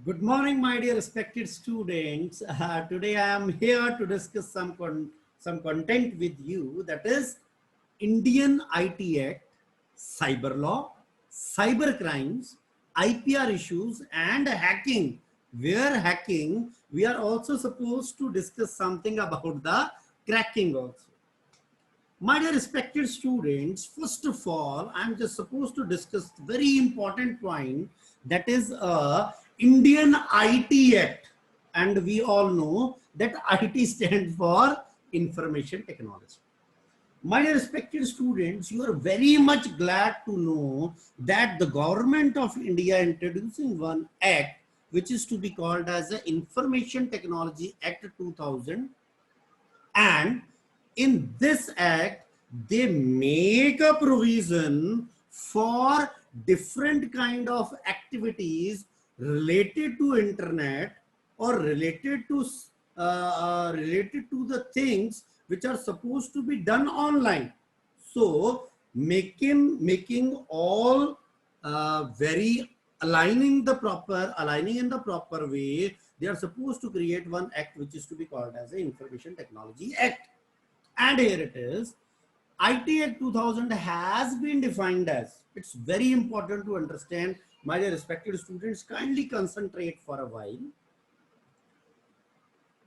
Good morning, my dear respected students. Today I am here to discuss some content with you, that is Indian IT Act, cyber law, cyber crimes, IPR issues, and hacking. Where hacking, we are also supposed to discuss something about the cracking also. My dear respected students, first of all, I'm just supposed to discuss very important point, that is Indian IT Act. And we all know that IT stands for Information Technology. My dear respected students, you are very much glad to know that the government of India introducing one act which is to be called as the Information Technology Act 2000, and in this act they make a provision for different kind of activities related to internet or related to the things which are supposed to be done online. So making all very aligning in the proper way, they are supposed to create one act which is to be called as the Information Technology Act. And here it is. IT Act 2000 has been defined as, it's very important to understand, my dear respected students, kindly concentrate for a while.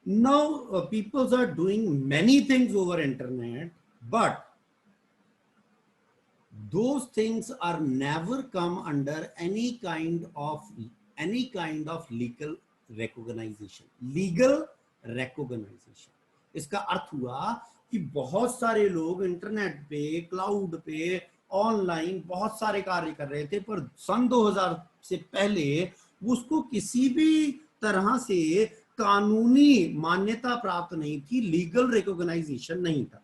Now people are doing many things over internet, but those things are never come under any kind of legal recognition. इसका अर्थ हुआ कि बहुत सारे लोग internet पे, cloud पे, online बहुत सारे कार्य कर रहे थे, पर सन 2000 से पहले उसको किसी भी तरह से कानूनी मान्यता प्राप्त नहीं थी, लीगल रिकॉग्नाइजेशन नहीं था।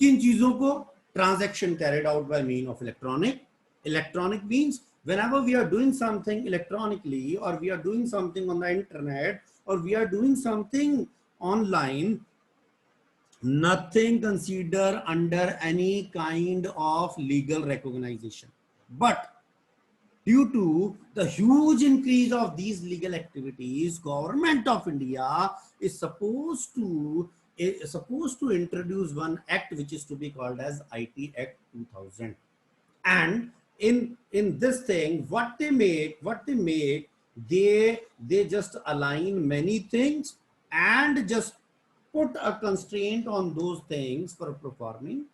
किन चीजों को? Transaction carried out by means of electronic means, whenever we are doing something electronically, or we are doing something on the internet, or we are doing something online, nothing considered under any kind of legal recognition. But due to the huge increase of these legal activities, Government of India is supposed to introduce one act which is to be called as IT Act 2000. And in this thing, what they make, they just align many things and just put a constraint on those things for performing,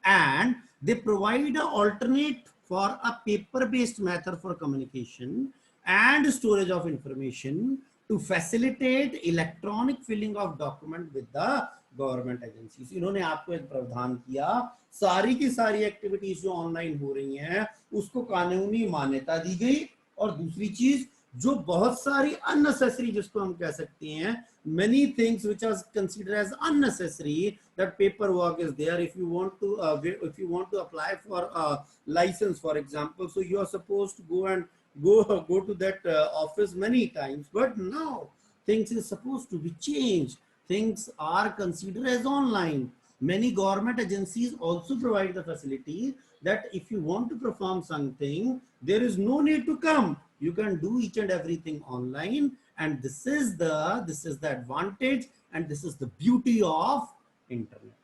and they provide an alternate for a paper-based method for communication and storage of information to facilitate electronic filling of document with the government agencies. इन्होंने आपको एक प्रावधान किया, सारी की सारी activities जो online हो रही हैं उसको कानूनी मान्यता दी गई, और दूसरी चीज जो बहुत सारी अननेसेसरी, जिसको हम कह सकते हैं many things which are considered as unnecessary, that paperwork is there. If you want to apply for a license, for example, so you are supposed to go to that office many times, but now things is supposed to be changed. Things are considered as online. Many government agencies also provide the facility that if you want to perform something, there is no need to come. You can do each and everything online, and this is the advantage, and this is the beauty of internet.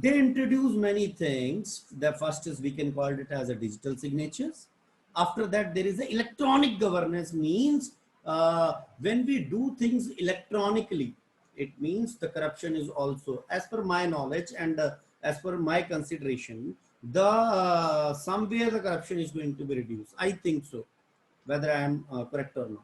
They introduce many things. The first is, we can call it as a digital signatures. After that, there is a electronic governance, means when we do things electronically, it means the corruption is also, as per my knowledge and as per my consideration, the somewhere the corruption is going to be reduced. I think so, whether I am correct or not.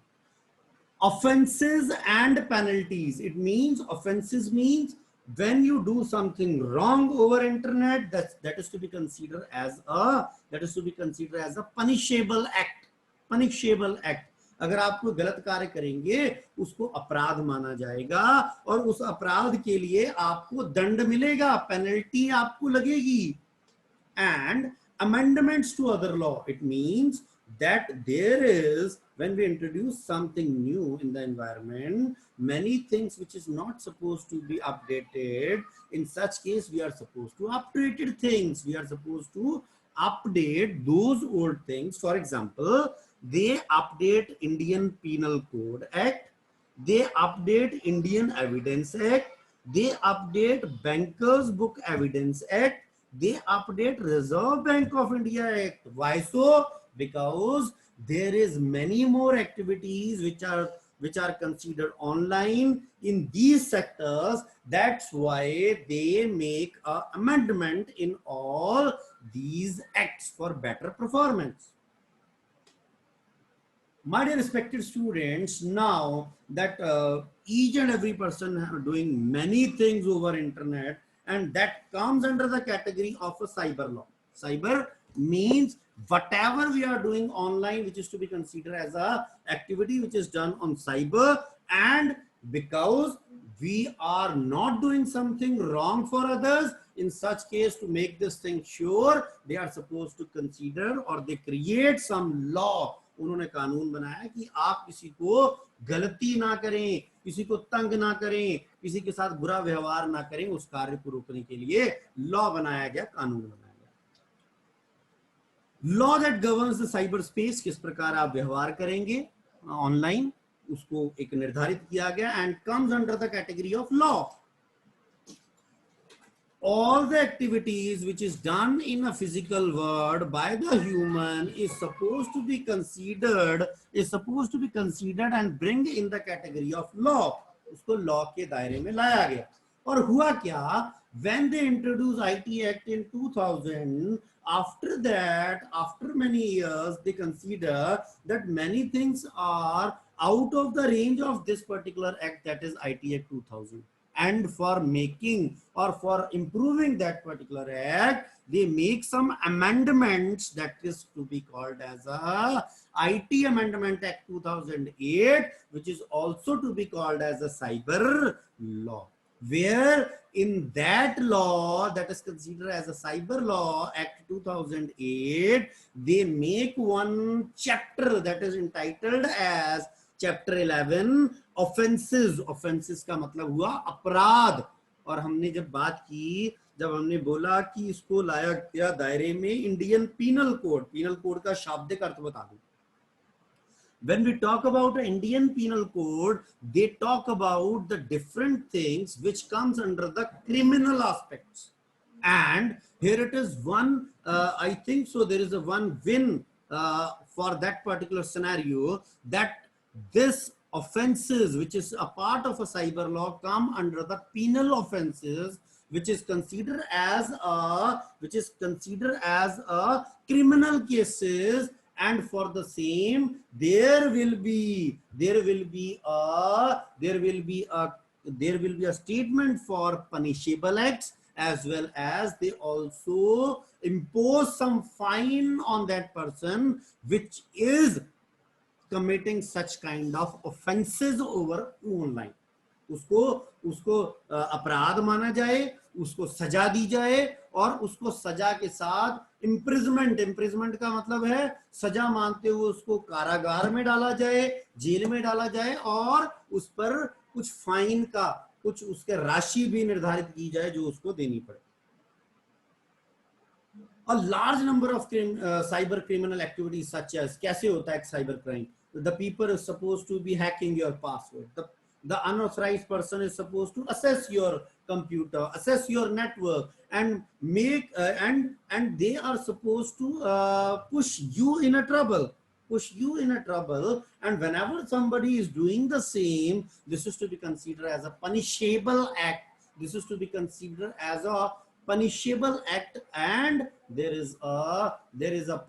Offenses and penalties. It means, offenses means when you do something wrong over internet, that is to be considered as a punishable act. Punishable act. अगर आप कोई गलत कार्य करेंगे उसको अपराध माना जाएगा, और उस अपराध के लिए आपको दंड मिलेगा, पेनल्टी आपको लगेगी. And amendments to other law, it means that there is, when we introduce something new in the environment, many things which is not supposed to be updated, in such case we are supposed to update things. We are supposed to update those old things. For example, they update Indian Penal Code Act, they update Indian Evidence Act, they update Bankers Book Evidence Act, they update Reserve Bank of India Act. Why so? Because there is many more activities which are considered online in these sectors. That's why they make a amendment in all these acts for better performance. My dear respected students, now that each and every person are doing many things over internet, and that comes under the category of a cyber law. Cyber means whatever we are doing online, which is to be considered as a activity which is done on cyber. And because we are not doing something wrong for others, in such case, to make this thing sure, they are supposed to consider or they create some law. उन्होंने कानून बनाया कि आप किसी को गलती ना करें, किसी को तंग ना करें, किसी के साथ बुरा व्यवहार ना करें, उस कार्य को रोकने के लिए लॉ बनाया गया, कानून बनाया गया. Law that governs the cyber space, किस प्रकार आप व्यवहार करेंगे ऑनलाइन, उसको एक निर्धारित किया गया. And comes under the category of law. All the activities which is done in a physical world by the human is supposed to be considered and bring in the category of law. उसको law के दायरे में लाया गया. और हुआ क्या, when they introduced IT Act in 2000, after that, after many years, they consider that many things are out of the range of this particular act, that is IT Act 2000. And for making or for improving that particular act, they make some amendments that is to be called as a IT Amendment Act 2008, which is also to be called as a cyber law. Where in that law that is considered as a cyber law act 2008, they make one chapter that is entitled as chapter 11 offences. Offences का मतलब हुआ अपराध. और हमने जब बात की, जब हमने बोला कि इसको लाया गया दायरे में इंडियन पीनल कोड का शाब्दिक अर्थ बता दूं. When we talk about an Indian penal code, they talk about the different things which comes under the criminal aspects. And here it is one, I think so there is a one win for that particular scenario, that this offenses which is a part of a cyber law come under the penal offenses, which is considered as a criminal cases. And for the same, there will be a statement for punishable acts, as well as they also impose some fine on that person which is committing such kind of offenses over online. उसको अपराध माना जाए, उसको सजा दी जाए, और उसको सजा के साथ इम्प्रिजमेंट का मतलब है सजा मानते हुए उसको कारागार में डाला जाए, जेल में डाला जाए, और उस पर कुछ फाइन का कुछ उसके राशि भी निर्धारित की जाए जो उसको देनी पड़े. A large number of cyber criminal activities such as, कैसे होता है cyber crime? The people is supposed to be hacking your password. The unauthorized person is supposed to access your computer, access your network, and make and they are supposed to push you in a trouble. And whenever somebody is doing the same, this is to be considered as a punishable act. And there is a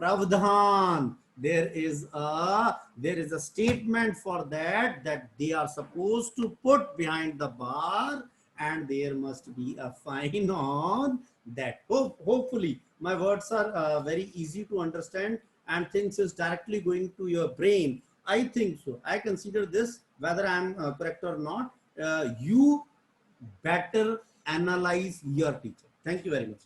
pravdhan, there is a statement for that they are supposed to put behind the bar, and there must be a fine on that. Hopefully my words are very easy to understand and things is directly going to your brain. I think so. I consider this, whether I am correct or not, you better analyze your teacher. Thank you very much.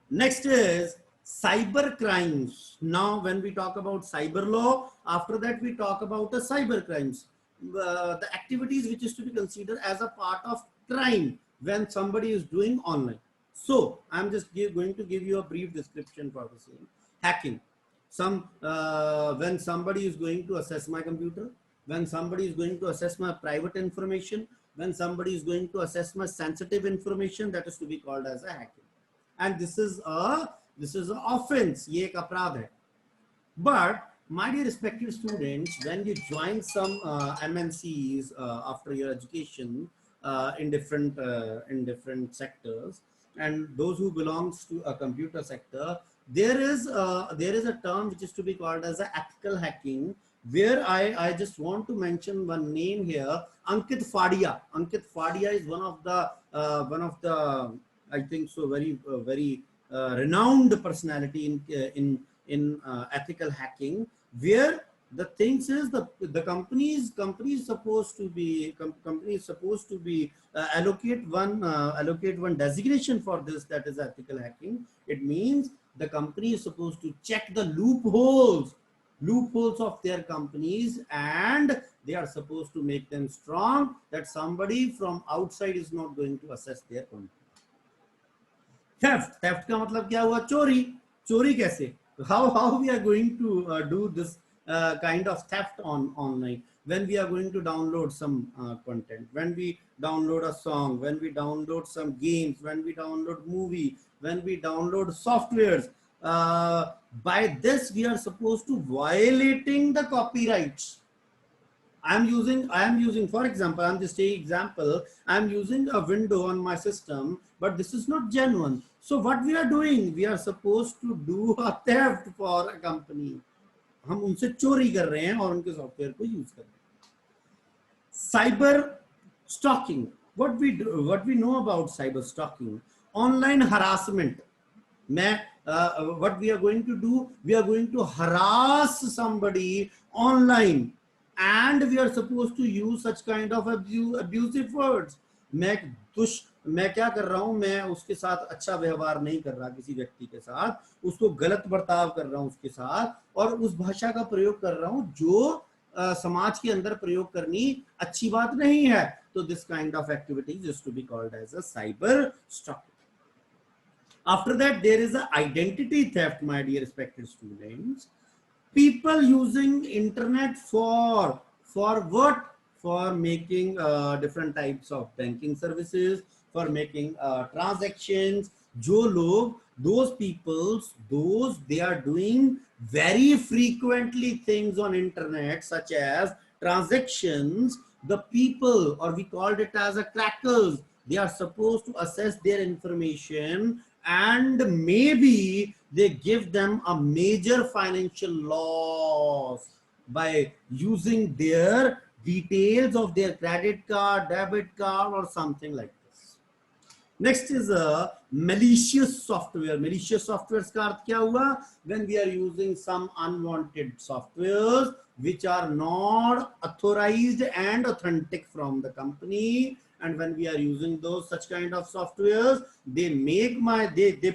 Next is cyber crimes. Now, when we talk about cyber law, after that we talk about the cyber crimes, the activities which is to be considered as a part of crime when somebody is doing online. So, I'm just going to give you a brief description for the same. Hacking. When somebody is going to assess my computer, when somebody is going to assess my private information, when somebody is going to assess my sensitive information, that is to be called as a hacking. And this is a offense, ye ek अपराध hai. But my dear respected students, when you join some MNCs after your education in different sectors, and those who belongs to a computer sector, there is a term which is to be called as a ethical hacking, where I just want to mention one name here, Ankit Fadia. Ankit Fadia is one of the I think so very renowned personality in ethical hacking, where the things is the company is supposed to be allocate one designation for this, that is ethical hacking. It means the company is supposed to check the loopholes of their companies, and they are supposed to make them strong, that somebody from outside is not going to assess their company. Theft का मतलब क्या हुआ? चोरी कैसे? How we are going to do this kind of theft online? When we are going to download some content, when we download a song, when we download some games, when we download movie, when we download softwares, by this we are supposed to violating the copyrights. I am using, for example, I'm just taking example, I'm using a window on my system, but this is not genuine. So what we are doing, we are supposed to do a theft for a company. हम उनसे चोरी कर रहे हैं और उनके software को use कर रहे हैं. Cyber stalking. What we know about cyber stalking? Online harassment. What we are going to do, we are going to harass somebody online, and we are supposed to use such kind of abusive words. मैं क्या कर रहा हूं, मैं उसके साथ अच्छा व्यवहार नहीं कर रहा, किसी व्यक्ति के साथ उसको गलत बर्ताव कर रहा हूं उसके साथ, और उस भाषा का प्रयोग कर रहा हूं जो समाज के अंदर प्रयोग करनी अच्छी बात नहीं है. तो this kind of activities is to be called as a cyber stalking. After that, there is an identity theft, my dear respected students. People using internet for what? For making different types of banking services, for making transactions. Those peoples, they are doing very frequently things on internet, such as transactions. The people, or we called it as a crackers, they are supposed to assess their information, and maybe they give them a major financial loss by using their details of their credit card, debit card, or something like this. Next is a malicious software. Malicious softwares का अर्थ क्या हुआ? When we are using some unwanted softwares which are not authorized and authentic from the company, and when we are using those such kind of softwares, they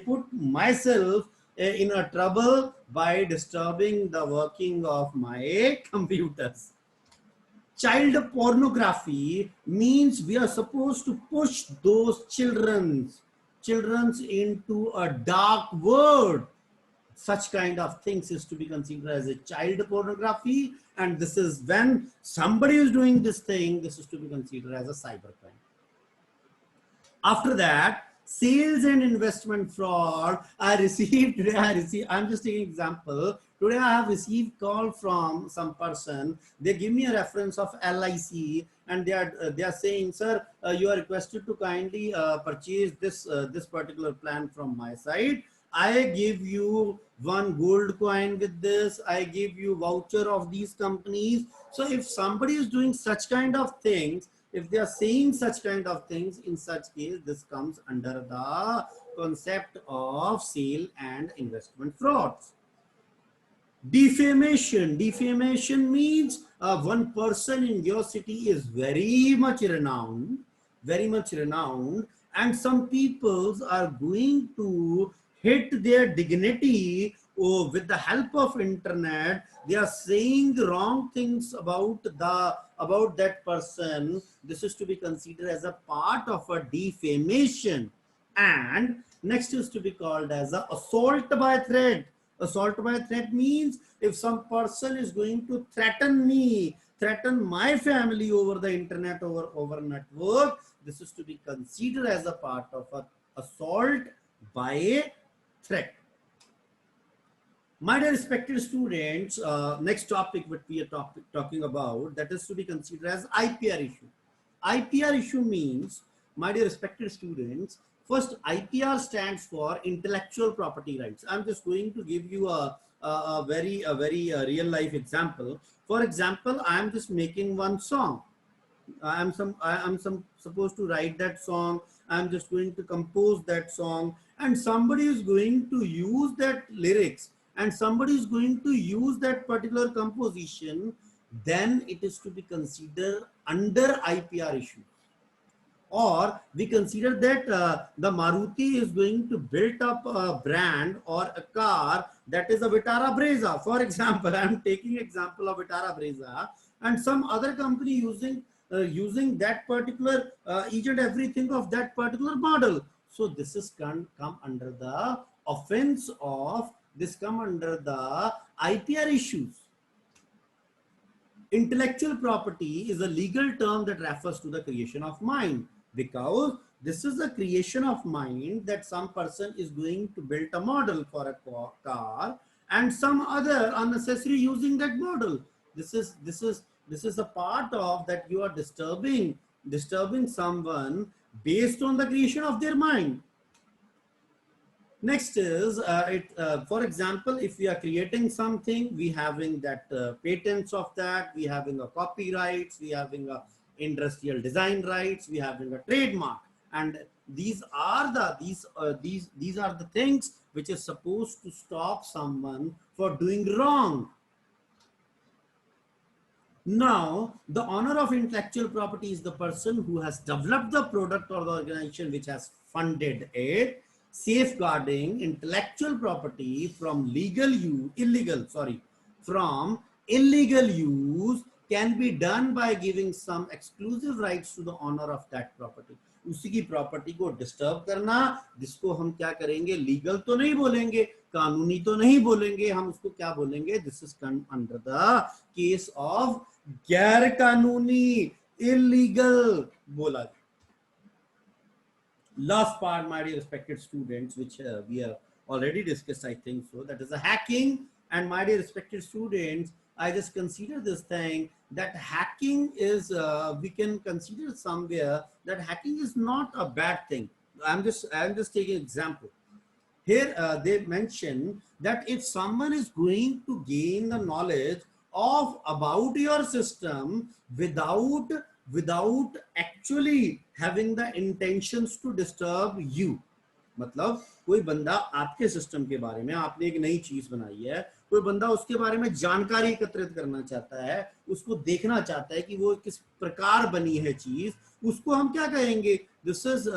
put myself in a trouble by disturbing the working of my computers. Child pornography means we are supposed to push those children's into a dark world. Such kind of things is to be considered as a child pornography, and this is when somebody is doing this thing, this is to be considered as a cybercrime. After that, sales and investment fraud. I'm just taking example. Today I have received call from some person. They give me a reference of LIC, and they are saying, sir, you are requested to kindly purchase this particular plan from my side. I give you one gold coin with this. I give you voucher of these companies. So if somebody is doing such kind of things, if they are saying such kind of things, in such case, this comes under the concept of sale and investment frauds. Defamation. Defamation means one person in your city is very much renowned, and some peoples are going to hit their dignity with the help of internet. They are saying wrong things about that person. This is to be considered as a part of a defamation. And next is to be called as a assault by threat. Assault by threat means if some person is going to threaten me, threaten my family over the internet, over network, this is to be considered as a part of a assault by a threat. My dear respected students, next topic what we are talking about, that is to be considered as IPR issue. IPR issue means, my dear respected students, first IPR stands for intellectual property rights. I'm just going to give you a very real life example. For example, I'm just making one song. I'm supposed to write that song. I'm just going to compose that song, and somebody is going to use that lyrics, and somebody is going to use that particular composition. Then it is to be considered under IPR issue. Or we consider that the Maruti is going to build up a brand or a car that is a Vitara Brezza. For example, I'm taking example of Vitara Brezza, and some other company using that particular each and everything of that particular model. So this is come under the offense of, this come under the IPR issues. Intellectual property is a legal term that refers to the creation of mind, because this is a creation of mind that some person is going to build a model for a car and some other unnecessary using that model. This is a part of that you are disturbing someone based on the creation of their mind. Next is, for example, if we are creating something, we having that patents of that, we having a copyrights, we having a industrial design rights, we having a trademark, and these are the things which is supposed to stop someone for doing wrong. Now, the owner of intellectual property is the person who has developed the product or the organization which has funded it. Safeguarding intellectual property from illegal use can be done by giving some exclusive rights to the owner of that property. उसी की property को disturb करना, जिसको हम क्या करेंगे, legal तो नहीं बोलेंगे, कानूनी तो नहीं बोलेंगे, हम उसको क्या बोलेंगे, this is under the case of गैर कानूनी, इलीगल बोला. Last part, my dear respected students, which we have already discussed, I think so, that is the hacking. And my dear respected students, I just consider this thing that hacking is, we can consider somewhere that hacking is not a bad thing. I'm just taking an example. Here they mention that if someone is going to gain the knowledge of about your system without actually having the intentions to disturb you, मतलब कोई बंदा आपके system के बारे में, आपने एक नई चीज बनाई है, कोई बंदा उसके बारे में जानकारी एकत्रित करना चाहता है, उसको देखना चाहता है कि वो किस प्रकार बनी है चीज, उसको हम क्या कहेंगे, this is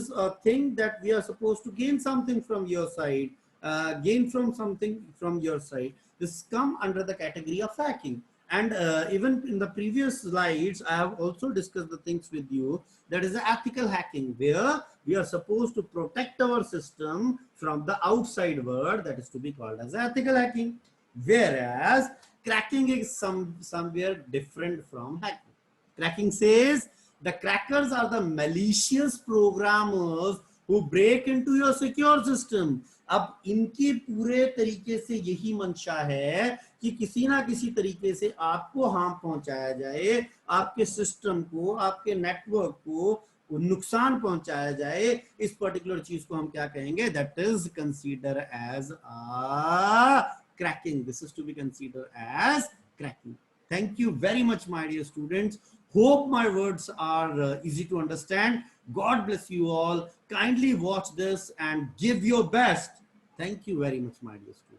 a thing that we are supposed to gain something from your side, something from your side. This come under the category of hacking. And even in the previous slides, I have also discussed the things with you. That is the ethical hacking, where we are supposed to protect our system from the outside world. That is to be called as ethical hacking. Whereas cracking is somewhere different from hacking. Cracking says the crackers are the malicious programmers who break into your secure system. अब इनके पूरे तरीके से यही मंशा है कि किसी ना किसी तरीके से आपको हार्म पहुंचाया जाए, आपके सिस्टम को, आपके नेटवर्क को नुकसान पहुंचाया जाए. इस पर्टिकुलर चीज को हम क्या कहेंगे, that is consider as cracking. This is to be considered as cracking. Thank you very much, my dear students. Hope my words are easy to understand. God bless you all. Kindly watch this and give your best. Thank you very much, my dear students.